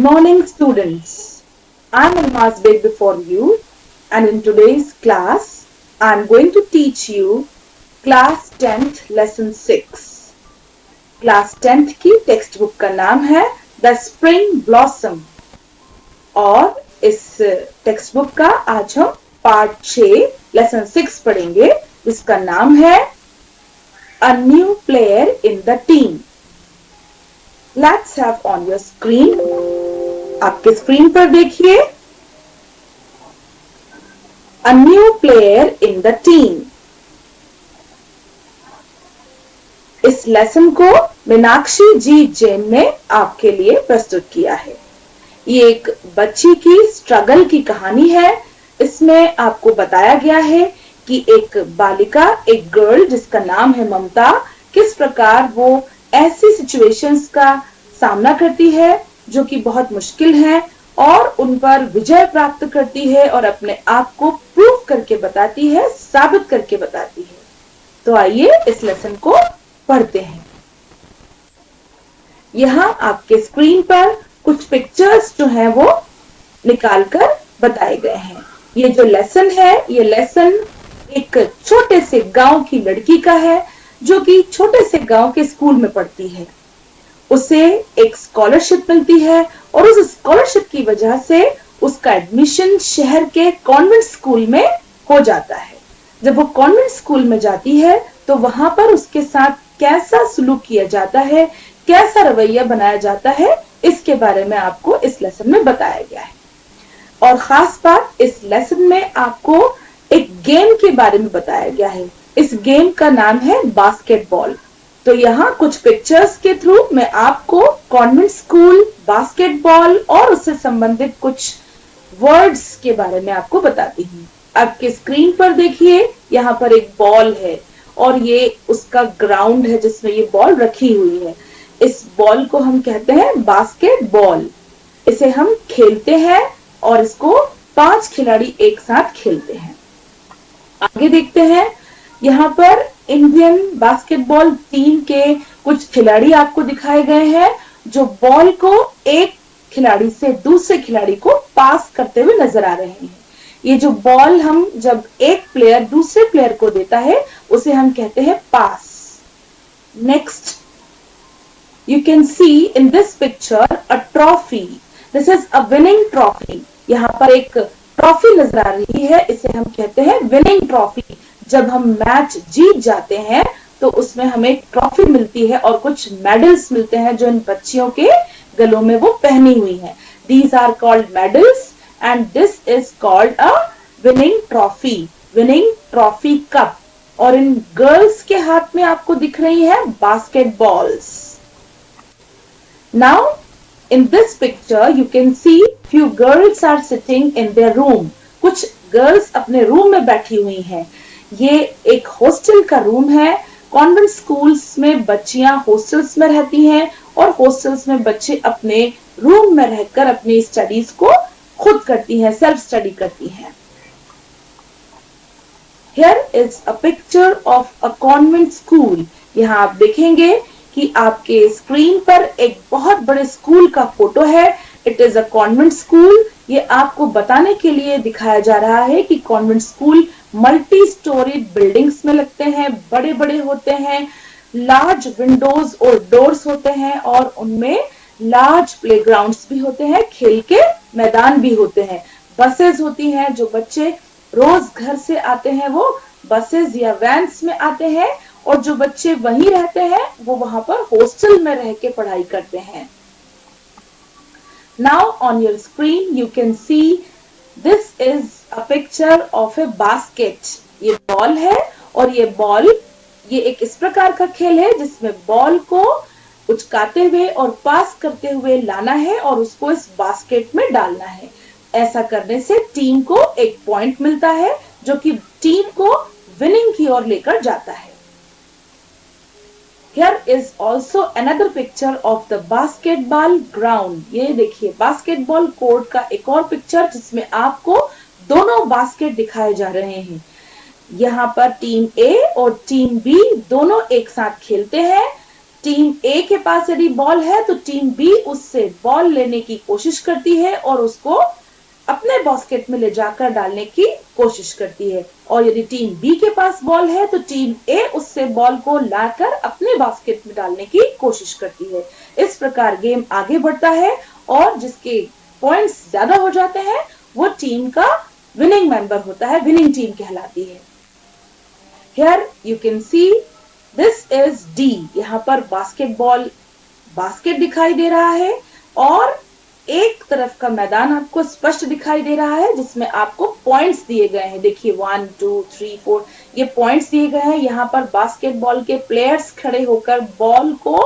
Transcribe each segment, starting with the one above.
morning, students. I'm Almaz Beg before you, and in today's class, I'm going to teach you class 10th lesson 6. Class 10th की text book का नाम है the spring blossom और इस text book का आज हम part 6 lesson 6 पढ़ेंगे जिसका नाम है a new player in the team. Let's have on your screen. आपके स्क्रीन पर देखिए A new player in the team. इस लेसन को मीनाक्षी जी जैन ने आपके लिए प्रस्तुत किया है. ये एक बच्ची की स्ट्रगल की कहानी है. इसमें आपको बताया गया है कि एक बालिका, एक गर्ल जिसका नाम है ममता, किस प्रकार वो ऐसी सिचुएशंस का सामना करती है जो कि बहुत मुश्किल है और उन पर विजय प्राप्त करती है और अपने आप को प्रूव करके बताती है, साबित करके बताती है. तो आइए इस लेसन को पढ़ते हैं. यहाँ आपके स्क्रीन पर कुछ पिक्चर्स जो हैं वो निकालकर बताए गए हैं. ये जो लेसन है, ये लेसन एक छोटे से गांव की लड़की का है जो कि छोटे से गांव के स्कूल में पढ़ती है. उसे एक स्कॉलरशिप मिलती है और उस स्कॉलरशिप की वजह से उसका एडमिशन शहर के कॉन्वेंट स्कूल में हो जाता है. जब वो कॉन्वेंट स्कूल में जाती है तो वहां पर उसके साथ कैसा सलूक किया जाता है, कैसा रवैया बनाया जाता है, इसके बारे में आपको इस लेसन में बताया गया है. और खास बात, इस लेसन में आपको एक गेम के बारे में बताया गया है. इस गेम का नाम है बास्केटबॉल. तो यहाँ कुछ पिक्चर्स के थ्रू मैं आपको कॉन्वेंट स्कूल, बास्केटबॉल और उससे संबंधित कुछ वर्ड्स के बारे में आपको बताती हूँ. आपके स्क्रीन पर देखिए, यहाँ पर एक बॉल है और ये उसका ग्राउंड है जिसमें ये बॉल रखी हुई है. इस बॉल को हम कहते हैं बास्केटबॉल. इसे हम खेलते हैं और इसको 5 खिलाड़ी एक साथ खेलते हैं. आगे देखते हैं, यहाँ पर इंडियन बास्केटबॉल टीम के कुछ खिलाड़ी आपको दिखाए गए हैं जो बॉल को एक खिलाड़ी से दूसरे खिलाड़ी को पास करते हुए नजर आ रहे हैं. ये जो बॉल हम जब एक प्लेयर दूसरे प्लेयर को देता है उसे हम कहते हैं pass. Next, you can see in this picture a trophy. This is a winning trophy. यहाँ पर एक ट्रॉफी नजर आ रही है, इसे हम कहते हैं विनिंग ट्रॉफी. जब हम मैच जीत जाते हैं तो उसमें हमें ट्रॉफी मिलती है और कुछ मेडल्स मिलते हैं जो इन बच्चियों के गलों में वो पहनी हुई हैं. These are called medals and this is called a winning trophy, winning trophy cup. और इन गर्ल्स के हाथ में आपको दिख रही है basketballs. Now in this picture you can see few girls are sitting in their room. कुछ girls अपने रूम में बैठी हुई हैं. ये एक हॉस्टल का रूम है. कॉन्वेंट स्कूल्स में बच्चियां हॉस्टल्स में रहती हैं और हॉस्टल्स में बच्चे अपने रूम में रहकर अपनी स्टडीज को खुद करती हैं, सेल्फ स्टडी करती हैं. Here is a picture of a convent school. यहाँ आप देखेंगे कि आपके स्क्रीन पर एक बहुत बड़े स्कूल का फोटो है. It is a convent school. ये आपको बताने के लिए दिखाया जा रहा है कि convent school multi storeyed buildings में लगते हैं, बड़े बड़े होते हैं, लार्ज विंडोज और डोर्स होते हैं और उनमें लार्ज प्लेग्राउंड्स भी होते हैं, खेल के मैदान भी होते हैं. बसेस होती हैं, जो बच्चे रोज घर से आते हैं वो बसेस या वैन्स में आते हैं और जो बच्चे वहीं रहते हैं वो वहां पर हॉस्टल में रह के पढ़ाई करते हैं. Now on your screen you can see this is a picture of a basket. ये बॉल है और ये बॉल, ये एक इस प्रकार का खेल है जिसमें बॉल को उचकाते हुए और पास करते हुए लाना है और उसको इस बास्केट में डालना है. ऐसा करने से टीम को एक पॉइंट मिलता है जो कि टीम को विनिंग की ओर लेकर जाता है. Here is also another picture of the basketball ground. ये देखिए बास्केटबॉल कोर्ट का एक और पिक्चर जिसमें आपको दोनों बास्केट दिखाए जा रहे हैं. यहाँ पर टीम ए और टीम बी दोनों एक साथ खेलते हैं. टीम ए के पास यदि बॉल है तो टीम बी उससे बॉल लेने की कोशिश करती है और उसको अपने बास्केट में ले जाकर डालने की कोशिश करती है, और यदि टीम बी के पास बॉल है तो टीम ए उससे बॉल को लाकर अपने बास्केट में डालने की कोशिश करती है। इस प्रकार गेम आगे बढ़ता है और जिसके पॉइंट्स ज्यादा हो जाते हैं वो टीम का विनिंग मेंबर होता है, विनिंग टीम कहलाती है। Here you can see this is D. यहाँ पर बास्केटबॉल बास्केट दिखाई दे रहा है और एक तरफ का मैदान आपको स्पष्ट दिखाई दे रहा है जिसमें आपको पॉइंट्स दिए गए हैं। देखिए 1 2 3 4 ये पॉइंट्स दिए गए हैं। यहाँ पर बास्केटबॉल के प्लेयर्स खड़े होकर बॉल को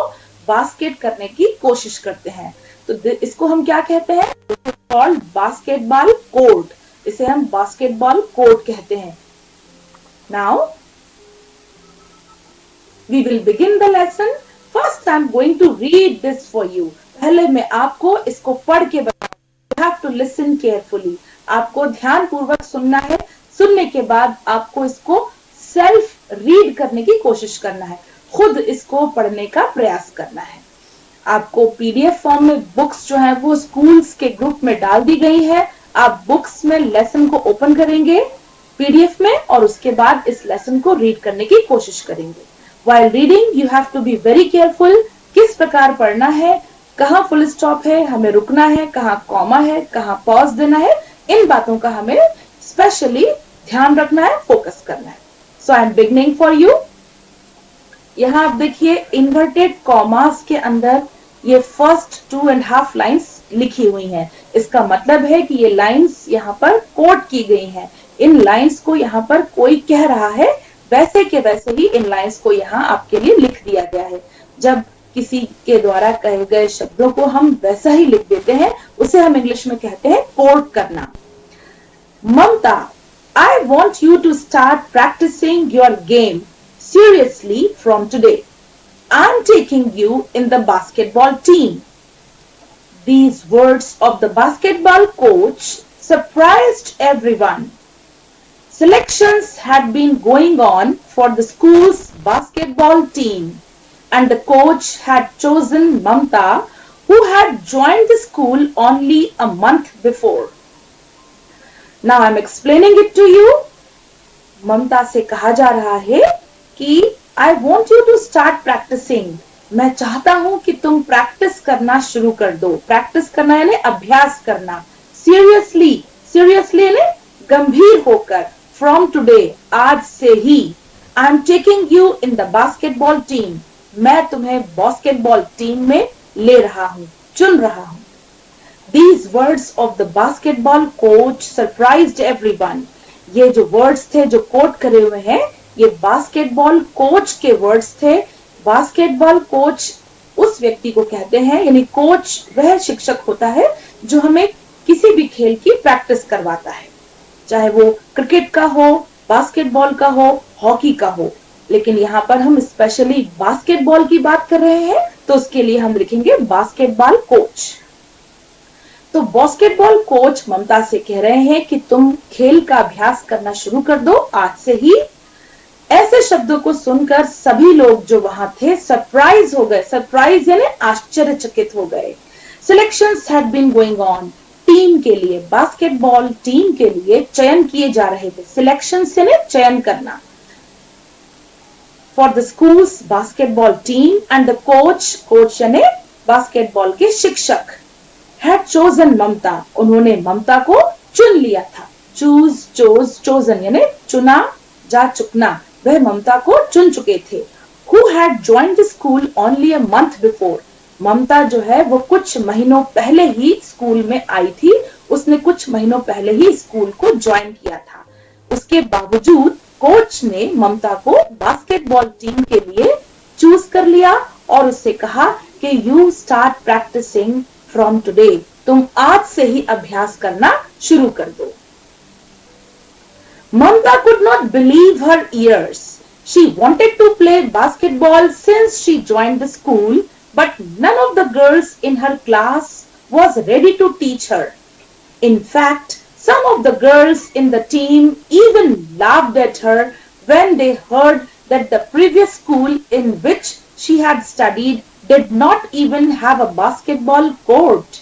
बास्केट करने की कोशिश करते हैं। तो इसको हम क्या कहते हैं? Called basketball court. इसे हम बास्केटबॉल कोर्ट कहते हैं। Now we will begin the lesson. First I'm going to read this for you. पहले मैं आपको इसको पढ़ के बताऊंगा। You have to listen carefully. आपको ध्यान पूर्वक सुनना है। सुनने के बाद आपको इसको सेल्फ रीड करने की कोशिश करना है, खुद इसको पढ़ने का प्रयास करना है। आपको पीडीएफ फॉर्म में बुक्स जो है वो स्कूल्स के ग्रुप में डाल दी गई है। आप बुक्स में लेसन को ओपन करेंगे पीडीएफ में और उसके बाद इस लेसन को रीड करने की कोशिश करेंगे। While reading, you have to be very careful. किस प्रकार पढ़ना है, कहाँ फुल स्टॉप है, हमें रुकना है, कहाँ कॉमा है, कहाँ पॉज देना है, इन बातों का हमें स्पेशली ध्यान रखना है, फोकस करना है। So I am beginning for you. यहाँ आप देखिए इन्वर्टेड कॉमास के अंदर ये फर्स्ट 2.5 लाइन्स लिखी हुई हैं। इसका मतलब है कि ये लाइन्स यहाँ पर कोट की गई हैं। इन लाइन्स को यहाँ पर कोई कह रहा है, वैसे के वैसे ही इन लाइन्स को यहाँ आपके लिए लिख दिया गया है। जब किसी के द्वारा कहे गए शब्दों को हम वैसा ही लिख देते हैं उसे हम इंग्लिश में कहते हैं कोट करना। ममता, I want you to start practicing your game seriously from today. I'm taking you in the basketball team. These words of the basketball coach surprised everyone. Selections had been going on for the school's basketball team and the coach had chosen Mamta, who had joined the school only a month before. Now I'm explaining it to you. ममता से कहा जा रहा है कि I want you to start practicing. मैं चाहता हूं कि तुम प्रैक्टिस करना शुरू कर दो। प्रैक्टिस करना यानी अभ्यास करना। Seriously, seriously यानी गंभीर होकर। From today, आज से ही, I am taking you in the basketball team. मैं तुम्हें बास्केटबॉल टीम में ले रहा हूँ, चुन रहा हूँ। These words of the basketball coach surprised everyone. ये जो वर्ड्स थे जो कोट करे हुए हैं, ये बास्केटबॉल कोच के वर्ड्स थे। बास्केटबॉल कोच उस व्यक्ति को कहते हैं, यानी कोच वह शिक्षक होता है जो हमें किसी भी खेल की प्रैक्टिस करवाता है, चाहे वो क्रिकेट का हो, बास्केटबॉल का हो, हॉकी का हो। लेकिन यहाँ पर हम स्पेशली बास्केटबॉल की बात कर रहे हैं तो उसके लिए हम लिखेंगे बास्केटबॉल कोच। तो बास्केटबॉल कोच ममता से कह रहे हैं कि तुम खेल का अभ्यास करना शुरू कर दो आज से ही। ऐसे शब्दों को सुनकर सभी लोग जो वहां थे सरप्राइज हो गए। सरप्राइज यानी आश्चर्यचकित हो गए। Selections had been going on. Team के लिए, बास्केटबॉल टीम के लिए चयन किए जा रहे थे। सिलेक्शन से चयन करना। For the schools basketball team and the coach यानी बास्केटबॉल के शिक्षक हैड चोजन ममता, उन्होंने ममता को चुन लिया था। चोजन यानी चुना जा चुकना, वह ममता को चुन चुके थे। Who had joined the school only a month before, Mamta जो है वो कुछ महीनों पहले ही स्कूल में आई थी। उसने कुछ महीनों पहले ही स्कूल को ज्वाइन किया था। उसके बावजूद कोच ने ममता को बास्केटबॉल टीम के लिए चूज कर लिया और उससे कहा कि you start practising from today, तुम आज से ही अभ्यास करना शुरू कर दो। Mamta could not believe her ears. She wanted to play basketball since she joined the school, but none of the girls in her class was ready to teach her. In fact, some of the girls in the team even laughed at her when they heard that the previous school in which she had studied did not even have a basketball court.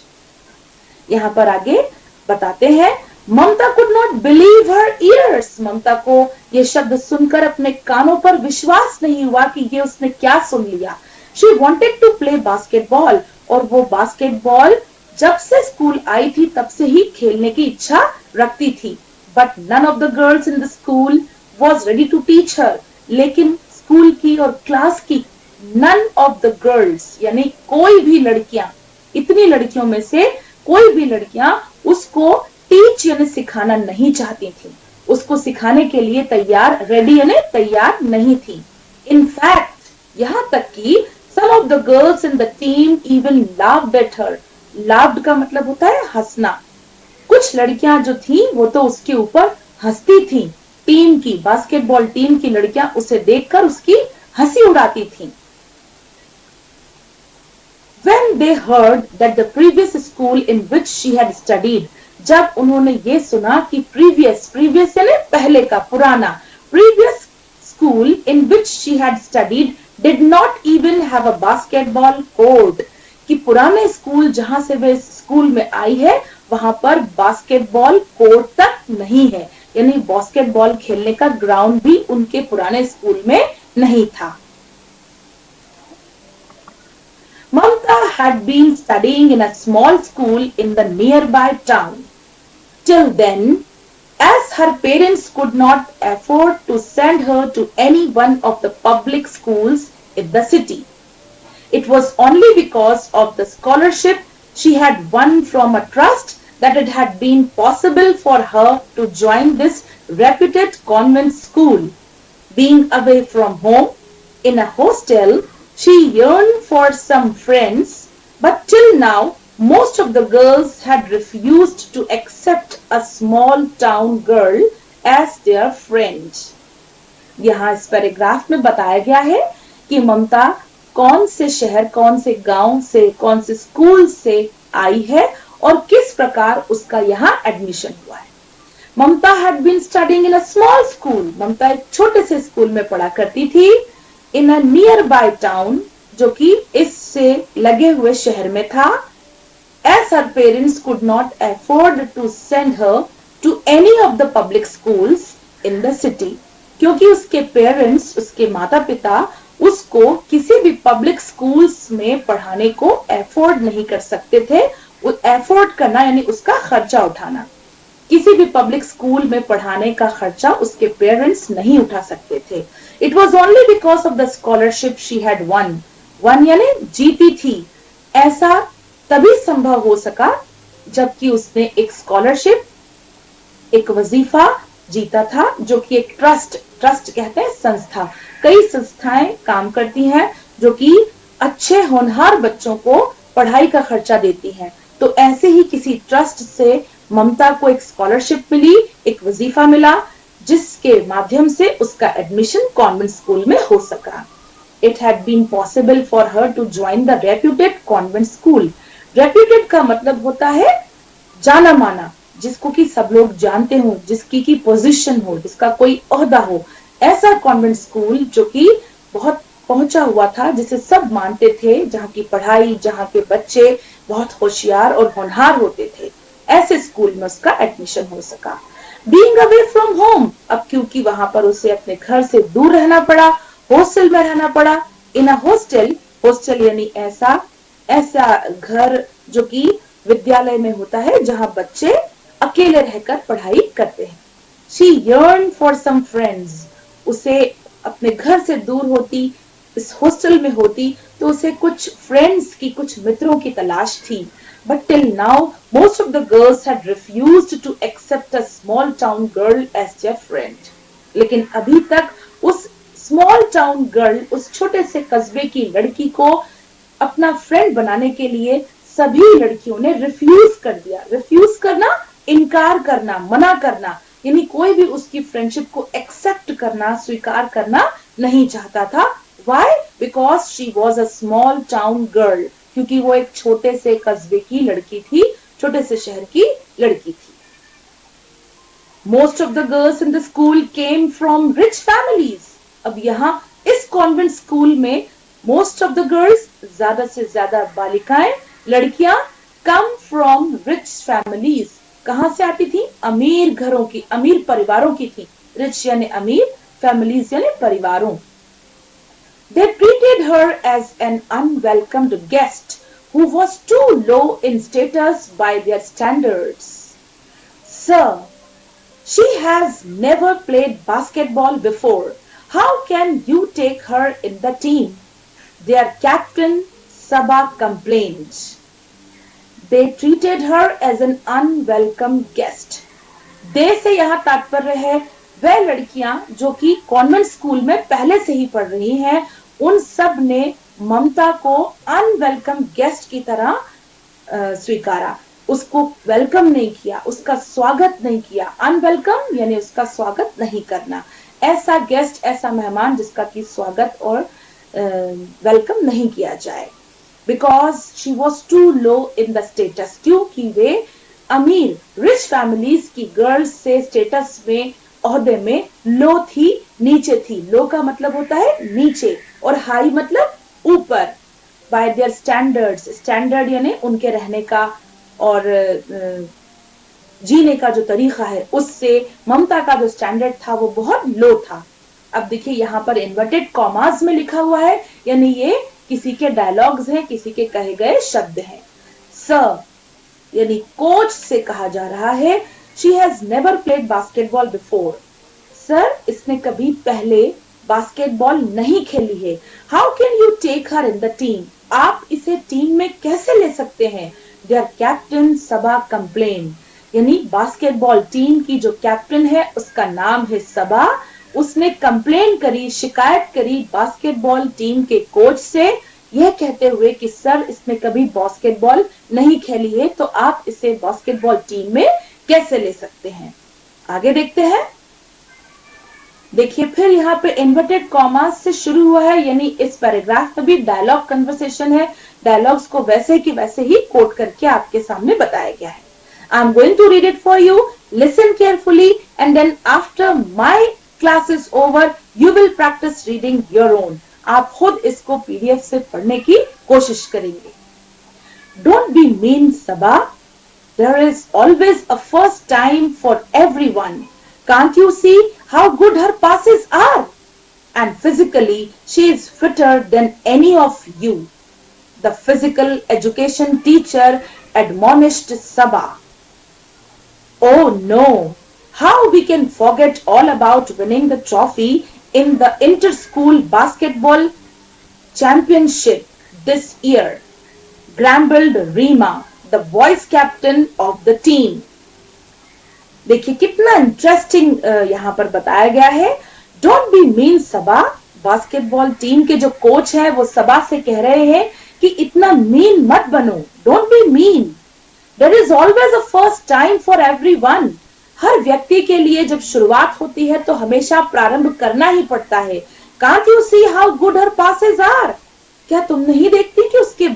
यहाँ पर आगे बताते हैं, Mamta could not believe her ears. Mamta को ये शब्द सुनकर अपने कानों पर विश्वास नहीं हुआ कि ये उसने क्या सुन लिया. She wanted to play basketball, और वो बास्केटबॉल जब से स्कूल आई थी तब से ही खेलने की इच्छा रखती थी. But none of the girls in the school was ready to teach her. लेकिन स्कूल की और क्लास की नन ऑफ द गर्ल्स यानी कोई भी लड़कियां, इतनी लड़कियों में से कोई भी लड़कियां उसको टीच यानी सिखाना नहीं चाहती थी, उसको सिखाने के लिए तैयार, रेडी यानी तैयार नहीं थी. इनफैक्ट यहां तक कि some of the girls in the team even laughed at her. Laughed का मतलब होता है हंसना. कुछ लड़कियां जो थी वो तो उसके ऊपर हंसती थी. टीम की, बास्केटबॉल टीम की लड़कियां उसे देखकर उसकी हंसी उड़ाती थी. When they heard that the previous school in which she had studied, जब उन्होंने ये सुना कि previous यानी पहले का, पुराना, previous school in which she had studied did not even have a basketball court, कि पुराने स्कूल जहां से वे स्कूल में आई है वहां पर बास्केटबॉल कोर्ट तक नहीं है, यानी बास्केटबॉल खेलने का ग्राउंड भी उनके पुराने स्कूल में नहीं था. Mamta had been studying in a small school in the nearby town. Till then, as her parents could not afford to send her to any one of the public schools in the city. It was only because of the scholarship she had won from a trust that it had been possible for her to join this reputed convent school. Being away from home in a hostel, she yearned for some friends, but till now most of the girls had refused to accept a small town girl as their friend. यहाँ इस paragraph में बताया गया है कि ममता कौन से शहर, कौन से गांव से, कौन से स्कूल से आई है और किस प्रकार उसका यहाँ एडमिशन हुआ है. ममता had been studying in a small school. ममता एक छोटे से स्कूल में पढ़ा करती थी. In a nearby town, जो कि इससे लगे हुए शहर में था. As her parents could not afford to send her to any of the public schools in the city, क्योंकि उसके पेरेंट्स, उसके माता पिता उसको किसी भी पब्लिक स्कूल्स में पढ़ाने को अफोर्ड नहीं कर सकते थे. अफोर्ड करना यानी उसका खर्चा उठाना. किसी भी पब्लिक स्कूल में पढ़ाने का खर्चा उसके पेरेंट्स नहीं उठा सकते थे. It was only because of the scholarship she had won. Won यानी जीती थी. ऐसा तभी संभव हो सका जबकि उसने एक स्कॉलरशिप, एक वजीफा जीता था, जो कि एक ट्रस्ट कहते हैं संस्था. कई संस्थाएं काम करती हैं जो कि अच्छे होनहार बच्चों को पढ़ाई का खर्चा देती हैं. तो ऐसे ही किसी ट्रस्ट से ममता को एक स्कॉलरशिप मिली, एक वजीफा मिला, जिसके माध्यम से उसका एडमिशन कॉन्वेंट स्कूल में हो सका. It had been possible for her to join the reputed convent school. Reputed का मतलब होता है जाना माना, जिसको कि सब लोग जानते हो, जिसकी की पोजीशन हो, जिसका कोई ओहदा हो. ऐसा कॉन्वेंट स्कूल जो कि बहुत पहुंचा हुआ था, जिसे सब मानते थे, जहाँ की पढ़ाई, जहाँ के बच्चे बहुत होशियार और होनहार होते थे. ऐसे स्कूल में उसका एडमिशन हो सका. Being away from home, अब क्योंकि वहां पर उसे अपने घर से दूर रहना पड़ा, हॉस्टल में रहना पड़ा. इन अ हॉस्टल, हॉस्टल यानी ऐसा घर जो कि विद्यालय में होता है जहां बच्चे अकेले रहकर पढ़ाई करते हैं. She yearned for some friends. उसे अपने घर से दूर होती, इस हॉस्टल में होती, तो उसे कुछ फ्रेंड्स की, कुछ मित्रों की तलाश थी. But till now, most of the girls had refused to accept a small town girl as their friend. लेकिन अभी तक उस स्मॉल टाउन गर्ल, उस छोटे से कस्बे की लड़की को अपना फ्रेंड बनाने के लिए सभी लड़कियों ने रिफ्यूज कर दिया. रिफ्यूज करना, इनकार करना, मना करना, यानी कोई भी उसकी फ्रेंडशिप को एक्सेप्ट करना, स्वीकार करना नहीं चाहता था. Why? Because she was a small town girl. क्योंकि वो एक छोटे से कस्बे की लड़की थी, छोटे से शहर की लड़की थी. Most of the girls in the school came from rich families. अब यहाँ इस कॉन्वेंट स्कूल में मोस्ट ऑफ द गर्ल्स, ज्यादा से ज्यादा बालिकाएं, लड़कियां, कम फ्रॉम रिच फैमिलीज, कहां से आती थी? अमीर घरों की, अमीर परिवारों की थी। रिच यानी अमीर, फैमिलीज यानी परिवारों। They treated her as an unwelcomed guest who was too low in status by their standards. Sir, she has never played basketball before. How can you take her in the team? Their captain, Sabah, complained. They treated her as an unwelcome guest. दे से यहाँ तात्पर्य है वह लड़कियां जो कि convent school में पहले से ही पढ़ रही हैं, उन सब ने ममता को अनवेलकम गेस्ट की तरह स्वीकारा, उसको वेलकम नहीं किया, उसका स्वागत नहीं किया। अनवेलकम यानी उसका स्वागत नहीं करना, ऐसा गेस्ट, ऐसा मेहमान जिसका कि स्वागत और वेलकम नहीं किया जाए। Because she was too low in the status, क्योंकि वे अमीर रिच फैमिलीज की गर्ल्स से स्टेटस में, ओहदे में लो थी, नीचे थी। लो का मतलब होता है नीचे और हाई मतलब ऊपर। बाय देयर स्टैंडर्ड्स, स्टैंडर्ड यानी उनके रहने का और जीने का जो तरीका है, उससे ममता का जो स्टैंडर्ड था वो बहुत लो था। अब देखिए यहाँ पर इन्वर्टेड कॉमास में लिखा हुआ है, यानी ये किसी के डायलॉग्स हैं, किसी के कहे गए शब्द हैं। सर यानी कोच से कहा जा रहा है, she has never played basketball before. Sir, इसने कभी पहले बास्केटबॉल नहीं खेली है। How can you take her in the team? आप इसे टीम में कैसे ले सकते हैं? देयर कैप्टन सबा कंप्लेन, यानी बास्केटबॉल टीम की जो कैप्टन है उसका नाम है सबा, उसने कंप्लेन करी, शिकायत करी बास्केटबॉल टीम के कोच से, यह कहते हुए कि सर इसने कभी बास्केटबॉल नहीं खेली है, तो आप इसे बास्केटबॉल टीम में कैसे ले सकते हैं? आगे देखते हैं। देखिए फिर यहाँ पे इन्वर्टेड कॉमास से शुरू हुआ है, यानी इस पैराग्राफ में भी डायलॉग कन्वर्सेशन है। डायलॉग्स को वैसे की वैसे ही कोट करके आपके सामने बताया गया है। I am going to read it for you, listen carefully and then after my class is over you will practise reading your own. आप खुद इसको पीडीएफ से पढ़ने की कोशिश करेंगे। Don't be mean Saba, there is always a first time for everyone. Can't you see how good her passes are? And physically, she is fitter than any of you. The physical education teacher admonished Sabah. Oh no, how we can forget all about winning the trophy in the inter-school basketball championship this year, grumbled Reema, the voice captain of the team. देखिए कितना interesting यहाँ पर बताया गया है। Don't be mean Saba, basketball team के जो coach है वो सबा से कह रहे हैं कि इतना मीन मत बनो। Don't be mean, there is always a first time for everyone. हर व्यक्ति के लिए जब शुरुआत होती है तो हमेशा प्रारंभ करना ही पड़ता है। Can't you see how good her passes are? क्या तुम नहीं देखती कि उसके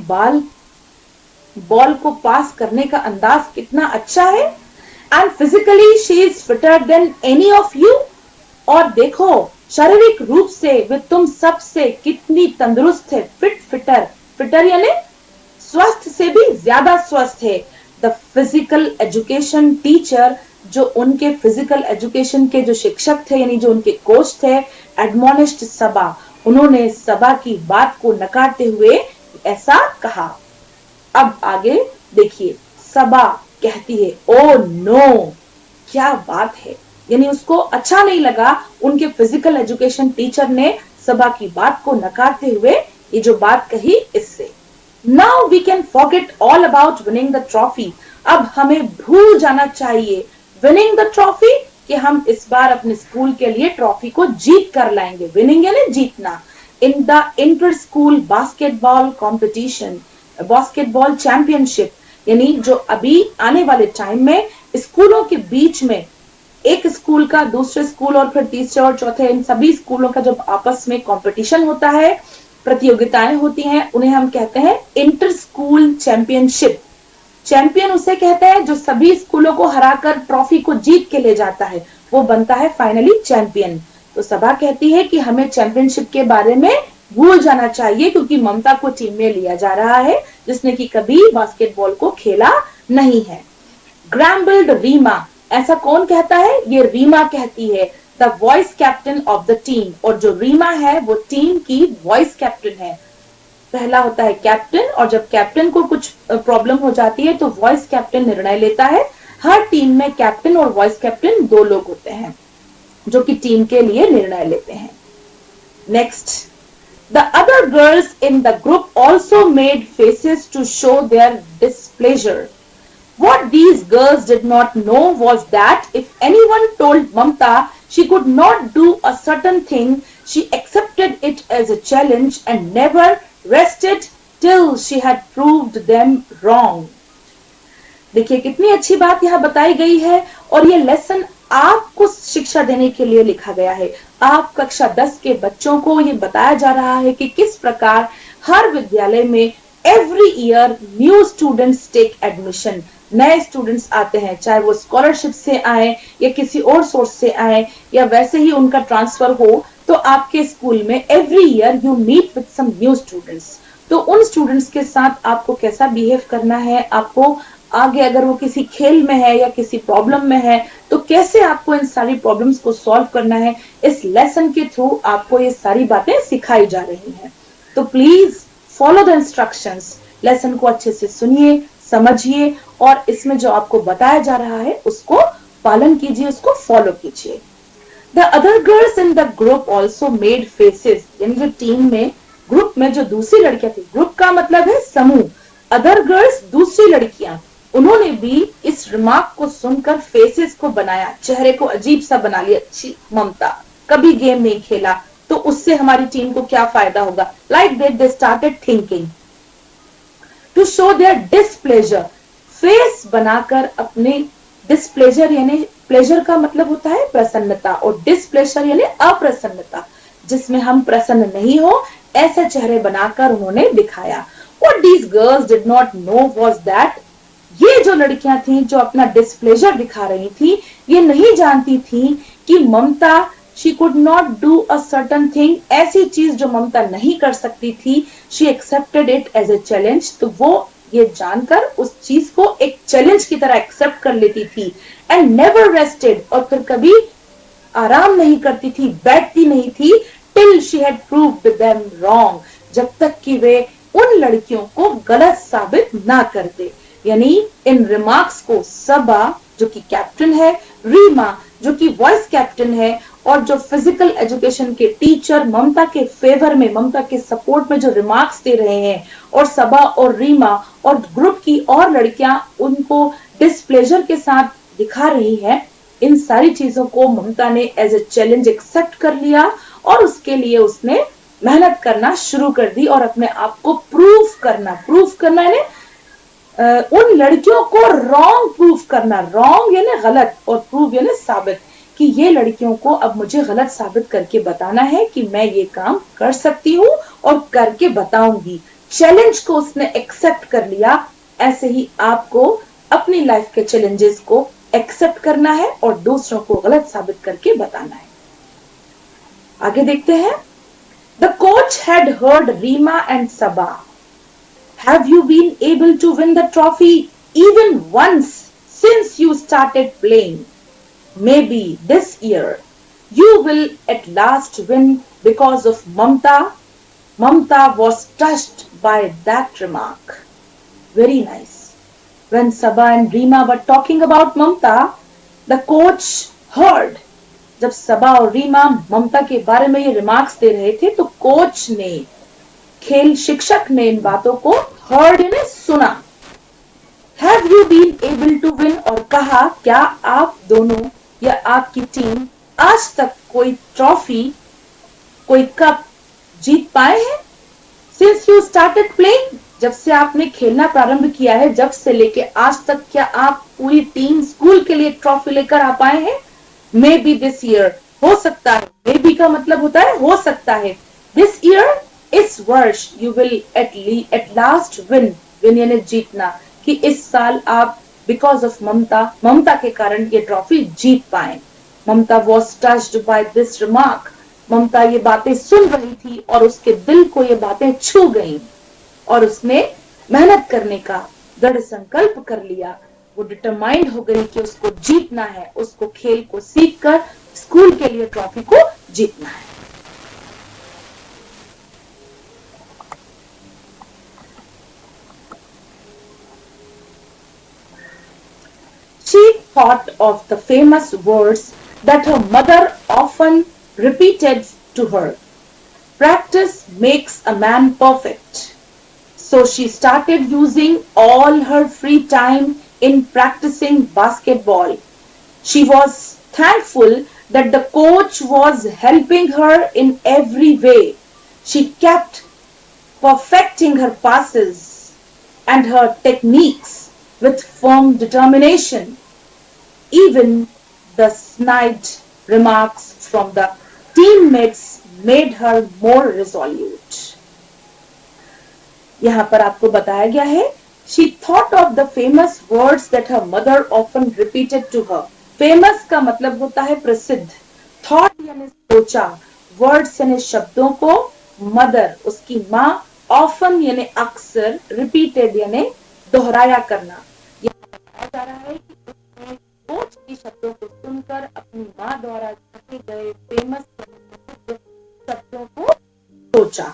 बॉल को पास करने का अंदाज कितना अच्छा है? And physically she is fitter than any of you. और देखो शारीरिक रूप से वे तुम सबसे कितनी तंदुरुस्त है। फिटर यानी स्वस्थ से भी ज्यादा स्वस्थ है। द फिजिकल एजुकेशन टीचर, जो उनके फिजिकल एजुकेशन के जो शिक्षक थे यानी जो उनके कोच थे, एडमोनिस्ड सबा, उन्होंने सबा की बात को नकारते हुए ऐसा कहा। अब आगे देखिए, सबा कहती है ओ नो, क्या बात है, यानी उसको अच्छा नहीं लगा उनके फिजिकल एजुकेशन टीचर ने सबा की बात को नकारते हुए ये जो बात कही इससे। Now we can forget all about winning the trophy. अब हमें भूल जाना चाहिए विनिंग द ट्रॉफी, कि हम इस बार अपने स्कूल के लिए ट्रॉफी को जीत कर लाएंगे। विनिंग यानी जीतना। In the inter school basketball competition, basketball championship, यानी जो अभी आने वाले टाइम में स्कूलों के बीच में एक स्कूल का दूसरे स्कूल और फिर तीसरे और चौथे, इन सभी स्कूलों का जब आपस में कंपटीशन होता है, प्रतियोगिताएं होती हैं, उन्हें हम कहते हैं इंटर स्कूल चैंपियनशिप। चैंपियन उसे कहते हैं जो सभी स्कूलों को हराकर ट्रॉफी को जीत के ले जाता है, वो बनता है फाइनली चैंपियन। तो सबा कहती है कि हमें चैंपियनशिप के बारे में भूल जाना चाहिए, क्योंकि ममता को टीम में लिया जा रहा है जिसने कि कभी बास्केटबॉल को खेला नहीं है। ग्रैम्बल्ड रीमा, ऐसा कौन कहता है? ये रीमा कहती है, the vice captain of the team. और जो रीमा है वो टीम की वॉइस कैप्टन है। पहला होता है कैप्टन, और जब कैप्टन को कुछ प्रॉब्लम हो जाती है तो वॉइस कैप्टन निर्णय लेता है। हर टीम में कैप्टन और वॉइस कैप्टन दो लोग होते हैं जो कि टीम के लिए निर्णय लेते हैं। Next, the other girls in the group also made faces to show their displeasure. What these girls did not know was that if anyone told Mamta she could not do a certain thing, she accepted it as a challenge and never rested till she had proved them wrong. देखिए कितनी अच्छी बात यहाँ बताई गई है, और ये लेसन आपको शिक्षा देने के लिए लिखा गया है। आप कक्षा 10 के बच्चों को ये बताया जा रहा है कि किस प्रकार हर विद्यालय में every year new students take admission, नए स्टूडेंट्स आते हैं, चाहे वो स्कॉलरशिप से आए या किसी और सोर्स से आए या वैसे ही उनका ट्रांसफर हो, तो आपके स्कूल में every year you meet with some new students. तो उन स्टूडेंट्स के साथ आपको कैसा बिहेव करना है, आपको आगे अगर वो किसी खेल में है या किसी प्रॉब्लम में है तो कैसे आपको इन सारी प्रॉब्लम्स को सॉल्व करना है, इस लेसन के थ्रू आपको ये सारी बातें सिखाई जा रही हैं। तो please follow the instructions, lesson को अच्छे से सुनिए, समझिए, और इसमें जो आपको बताया जा रहा है उसको पालन कीजिए, उसको फॉलो कीजिए। The other girls in the group also made faces, यानी जो टीम में ग्रुप में जो दूसरी लड़कियां थी, ग्रुप का मतलब है समूह, अदर गर्ल्स दूसरी लड़कियां, उन्होंने भी इस रिमार्क को सुनकर फेसेस को बनाया, चेहरे को अजीब सा बना लिया। अच्छी ममता कभी गेम नहीं खेला तो उससे हमारी टीम को क्या फायदा होगा। Like that they started thinking to show their displeasure, face बनाकर अपने डिस्प्लेजर, यानी प्लेजर का मतलब होता है प्रसन्नता, और डिस्प्लेजर यानी अप्रसन्नता, जिसमें हम प्रसन्न नहीं हो, ऐसे चेहरे बनाकर उन्होंने दिखाया। What these girls did not know was that, ये जो लड़कियां थी जो अपना डिस्प्लेजर दिखा रही थी, ये नहीं जानती थी कि ममता she could not do a certain thing, ऐसी चीज जो ममता नहीं कर सकती थी, she accepted it as a challenge, तो वो ये जानकर उस चीज को एक चैलेंज की तरह एक्सेप्ट कर लेती थी। एंड नेवर रेस्टेड, और फिर कभी आराम नहीं करती थी, बैठती नहीं थी, till she had proved them wrong, जब तक कि वे उन लड़कियों को गलत साबित ना कर दे। यानी इन रिमार्क्स को सबा जो कि कैप्टन है, रीमा जो कि वॉइस कैप्टन है, और जो फिजिकल एजुकेशन के टीचर ममता के फेवर में, ममता के सपोर्ट में जो रिमार्क्स दे रहे हैं, और सबा और रीमा और ग्रुप की और लड़कियां उनको डिस्प्लेजर के साथ दिखा रही है, इन सारी चीजों को ममता ने एज ए चैलेंज एक्सेप्ट कर लिया, और उसके लिए उसने मेहनत करना शुरू कर दी और अपने आप को प्रूव करना यानी उन लड़कियों को रॉन्ग प्रूव करना, रॉन्ग यानी गलत और प्रूव यानी साबित, कि ये लड़कियों को अब मुझे गलत साबित करके बताना है कि मैं ये काम कर सकती हूँ और करके बताऊंगी। चैलेंज को उसने एक्सेप्ट कर लिया। ऐसे ही आपको अपनी लाइफ के चैलेंजेस को एक्सेप्ट करना है और दूसरों को गलत साबित करके बताना है। आगे देखते हैं। The coach had heard Rima and Saba. Have you been able to win the trophy even once since you started playing? Maybe this year you will at last win because of Mamta. Mamta was touched by that remark. Very nice. When Saba and Rima were talking about Mamta, the coach heard. जब सबा और रीमा ममता के बारे में ये remarks दे रहे थे तो coach ने, खेल शिक्षक ने इन बातों को हर्ड ने सुना। Have you been able to win, और कहा क्या आप दोनों या आपकी टीम आज तक कोई ट्रॉफी, कोई कप जीत पाए हैं? सिंस यू स्टार्टेड प्लेइंग, जब से आपने खेलना प्रारंभ किया है, जब से लेके आज तक क्या आप पूरी टीम स्कूल के लिए ट्रॉफी लेकर आ पाए हैं? मे बी दिस ईयर, हो सकता है, मे बी का मतलब होता है हो सकता है, दिस ईयर, इस वर्ष, you will at last win, win यानी जीतना, कि इस साल आप बिकॉज ऑफ ममता के कारण ये ट्रॉफी जीत पाए। Mamta was touched by this remark, Mamta ये बातें सुन रही थी और उसके दिल को ये बातें छू गईं और उसने मेहनत करने का दृढ़ संकल्प कर लिया। वो डिटरमाइंड हो गई कि उसको जीतना है, उसको खेल को सीखकर स्कूल के लिए ट्रॉफी को जीतना है। She thought of the famous words that her mother often repeated to her. Practice makes a man perfect. So she started using all her free time in practicing basketball. She was thankful that the coach was helping her in every way. She kept perfecting her passes and her techniques with firm determination. Even the snide remarks from the teammates made her more resolute. यहाँ पर आपको बताया गया है, she thought of the famous words that her mother often repeated to her. Famous का मतलब होता है प्रसिद्ध, thought यानी सोचा, words यानी शब्दों को, mother उसकी माँ, often यानी अक्सर, repeated यानी दोहराया करना। यहाँ बताया जा रहा है कि उसने कोच के शब्दों को सुनकर अपनी माँ द्वारा कहे गए फेमस शब्दों को सोचा।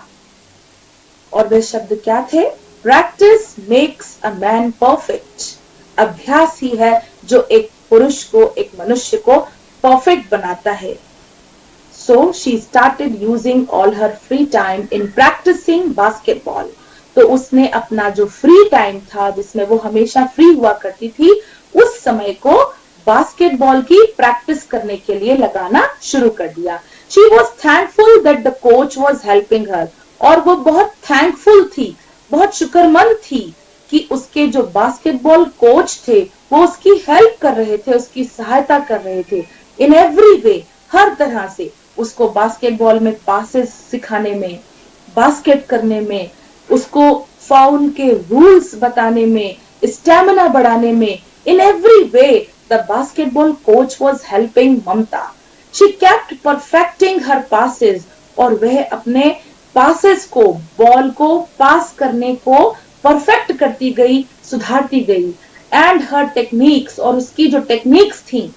और वे शब्द क्या थे? Practice makes a man perfect. अभ्यास ही है जो एक पुरुष को, एक मनुष्य को परफेक्ट बनाता है। So she started using all her free time in practising basketball. तो उसने अपना जो फ्री टाइम था, जिसमें वो हमेशा फ्री हुआ करती थी, उस समय को बास्केटबॉल की प्रैक्टिस करने के लिए लगाना शुरू कर दिया। She was thankful that the coach was helping her. और वो बहुत थैंकफुल थी, बहुत शुक्रमंद थी कि उसके जो बास्केटबॉल कोच थे वो उसकी हेल्प कर रहे थे, उसकी सहायता कर रहे थे इन एवरी वे, हर तरह से उसको बास्केटबॉल में पासेस सिखाने में, बास्केट करने में, उसको फाउल के रूल्स बताने में, स्टैमिना बढ़ाने में, in every way the basketball coach was helping Mamta. She kept perfecting her passes. और वह अपने पासेस को, बॉल को पास करने को परफेक्ट करती गई, सुधारती गई। एंड हर टेक्निक्स, और उसकी जो टेक्निक्स थी,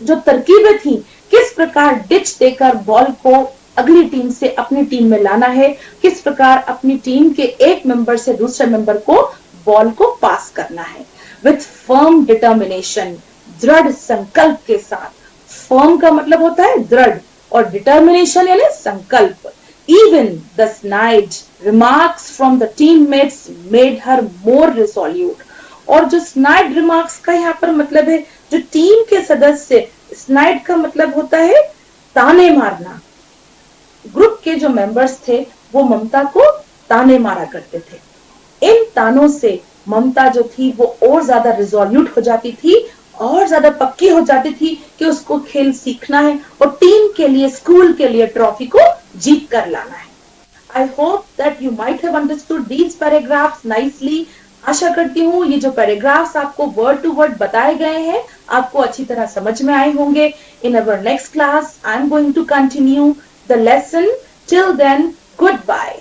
जो तरकीबें थी, किस प्रकार डिच देकर बॉल को अगली टीम से अपनी टीम में लाना है, किस प्रकार अपनी टीम के एक मेंबर से दूसरे मेंबर को बॉल को पास करना है, विथ फर्म डिटर्मिनेशन, दृढ़ संकल्प के साथ। फर्म का मतलब होता है दृढ़, और डिटर्मिनेशन यानी संकल्प। Even the snide remarks from the teammates made her more resolute. और जो snide remarks का यहाँ पर मतलब है, जो टीम के सदस्य, snide का मतलब होता है ताने मारना। ग्रुप के जो मेंबर्स थे वो ममता को ताने मारा करते थे। इन तानों से ममता जो थी वो और ज्यादा रिजोल्यूट हो जाती थी, और ज्यादा पक्की हो जाती थी कि उसको खेल सीखना है और टीम के लिए, स्कूल के लिए ट्रॉफी को जीत कर लाना है। I hope that you might have understood these paragraphs nicely. आशा करती हूँ ये जो पैराग्राफ्स आपको वर्ड टू वर्ड बताए गए हैं आपको अच्छी तरह समझ में आए होंगे। In our next class I am going to continue the lesson. Till then, good bye.